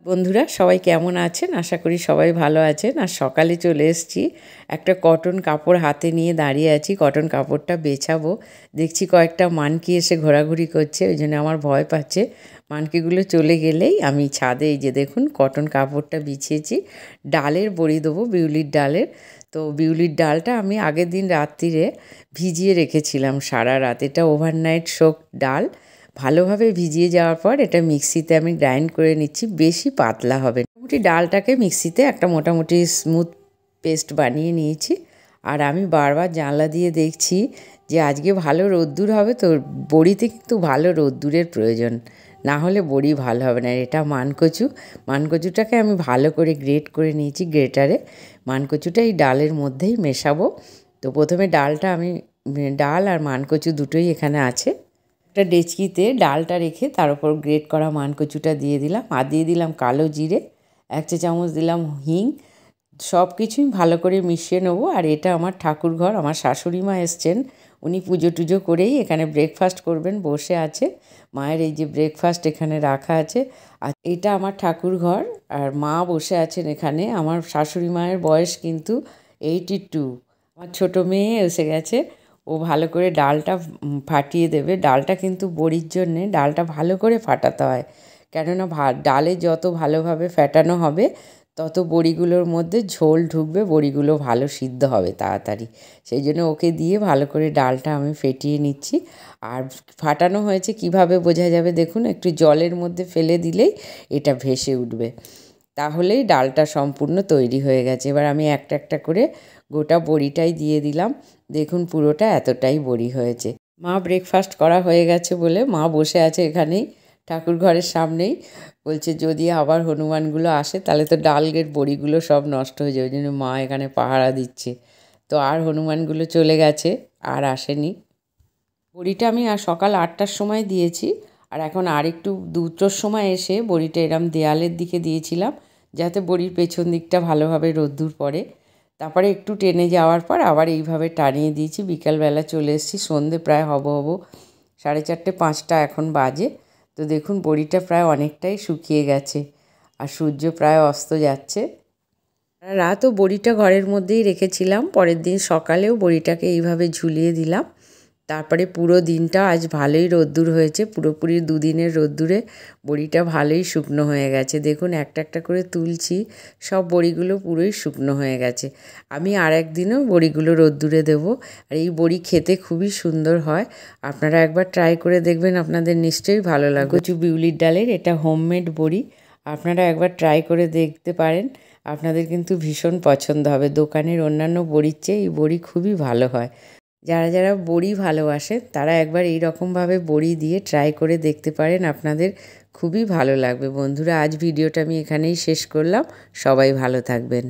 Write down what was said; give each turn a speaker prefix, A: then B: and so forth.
A: বন্ধুরা সবাই কেমন আছেন? আশা করি সবাই ভালো আছেন। আর সকালে চলে এসেছি, একটা কটন কাপড় হাতে নিয়ে দাঁড়িয়ে আছি, কটন কাপড়টা বেছাবো। দেখছি কয়েকটা মানকি এসে ঘোরাঘুরি করছে, ওই জন্য আমার ভয় পাচ্ছে। মানকিগুলো চলে গেলেই আমি ছাদে এই যে দেখুন কটন কাপড়টা বিছিয়েছি, ডালের বড়ি দেবো, বিউলির ডালের। তো বিউলির ডালটা আমি আগের দিন রাত্রিরে ভিজিয়ে রেখেছিলাম সারা রাত। এটা ওভারনাইট সোক ডাল। ভালোভাবে ভিজিয়ে যাওয়ার পর এটা মিক্সিতে আমি গ্রাইন্ড করে নিচ্ছি, বেশি পাতলা হবে। মোটামুটি ডালটাকে মিক্সিতে একটা মোটামুটি স্মুথ পেস্ট বানিয়ে নিয়েছি। আর আমি বারবার জানলা দিয়ে দেখছি যে আজকে ভালো রোদ্দুর হবে, তো বড়িতে কিন্তু ভালো রোদ্দুরের প্রয়োজন, না হলে বড়ি ভালো হবে না। এটা মানকচু, মানকচুটাকে আমি ভালো করে গ্রেট করে নিয়েছি গ্রেটারে। মানকচুটা এই ডালের মধ্যেই মেশাবো। তো প্রথমে ডালটা আমি, ডাল আর মানকচু দুটোই এখানে আছে, একটা ডেচকিতে ডালটা রেখে তার উপর গ্রেট করা মানকচুটা দিয়ে দিলাম, আর দিয়ে দিলাম কালো জিরে, 1 চা চামচ দিলাম হিং। সব কিছুই ভালো করে মিশিয়ে নেবো। আর এটা আমার ঠাকুর ঘর, আমার শাশুড়ি মা এসছেন, উনি পুজো টুজো করেই এখানে ব্রেকফাস্ট করবেন, বসে আছে। মায়ের এই যে ব্রেকফাস্ট এখানে রাখা আছে। আর এটা আমার ঠাকুর ঘর, আর মা বসে আছেন এখানে। আমার শাশুড়ি মায়ের বয়স কিন্তু 82। আমার ছোটো মেয়ে এসে গেছে, ও ভালো করে ডালটা ফাটিয়ে দেবে। ডালটা কিন্তু বড়ির জন্যে ডালটা ভালো করে ফাটাতে হয়, কেননা ডালে যত ভালোভাবে ফেটানো হবে তত বড়িগুলোর মধ্যে ঝোল ঢুকবে, বড়িগুলো ভালো সিদ্ধ হবে তাড়াতাড়ি। সেই জন্য ওকে দিয়ে ভালো করে ডালটা আমি ফেটিয়ে নিচ্ছি। আর ফাটানো হয়েছে কিভাবে বোঝা যাবে দেখুন, একটু জলের মধ্যে ফেলে দিলেই এটা ভেসে উঠবে, তাহলেই ডালটা সম্পূর্ণ তৈরি হয়ে গেছে। এবার আমি একটা একটা করে গোটা বড়িটাই দিয়ে দিলাম। দেখুন পুরোটা এতটাই বড়ি হয়েছে। মা ব্রেকফাস্ট করা হয়ে গেছে বলে মা বসে আছে এখানেই ঠাকুর ঘরের সামনেই, বলছে যদি আবার হনুমানগুলো আসে তাহলে তো ডালের বড়িগুলো সব নষ্ট হয়ে যাবে, ওই জন্য মা এখানে পাহারা দিচ্ছে। তো আর হনুমানগুলো চলে গেছে, আর আসেনি। বড়িটা আমি আর সকাল 8টার সময় দিয়েছি, আর এখন আর একটু 2টোর সময় এসে বড়িটা এরম দেয়ালের দিকে দিয়েছিলাম, যাতে বড়ির পেছন দিকটা ভালোভাবে রোদ্দুর পড়ে। তারপরে একটু টেনে যাওয়ার পর আবার এইভাবে টানিয়ে দিয়েছি। বিকালবেলা চলে এসেছি, সন্ধে প্রায় হব 4:30 5টা এখন বাজে। তো দেখুন বড়িটা প্রায় অনেকটাই শুকিয়ে গেছে, আর সূর্য প্রায় অস্ত যাচ্ছে। রাতও বড়িটা ঘরের মধ্যেই রেখেছিলাম, পরের দিন সকালেও বড়িটাকে এইভাবে ঝুলিয়ে দিলাম। তারপরে পুরো দিনটা আজ ভালোই রোদ্দুর হয়েছে, পুরোপুরি 2 দিনের রোদ্দুরে বড়িটা ভালোই শুকনো হয়ে গেছে। দেখুন একটা একটা করে তুলছি, সব বড়িগুলো পুরোই শুকনো হয়ে গেছে। আমি আর একদিনও বড়িগুলো রোদ্দুরে দেবো। আর এই বড়ি খেতে খুবই সুন্দর হয়, আপনারা একবার ট্রাই করে দেখবেন, আপনাদের নিশ্চয়ই ভালো লাগবে। কচু বিউলির ডালের এটা হোমমেড বড়ি, আপনারা একবার ট্রাই করে দেখতে পারেন, আপনাদের কিন্তু ভীষণ পছন্দ হবে। দোকানের অন্যান্য বড়ির চেয়ে এই বড়ি খুবই ভালো হয়। যারা যারা বড়ি ভালোবাসে তারা একবার এই রকমভাবে বড়ি দিয়ে ট্রাই করে দেখতে পারেন, আপনাদের খুবই ভালো লাগবে। বন্ধুরা আজ ভিডিওটা আমি এখানেই শেষ করলাম, সবাই ভালো থাকবেন।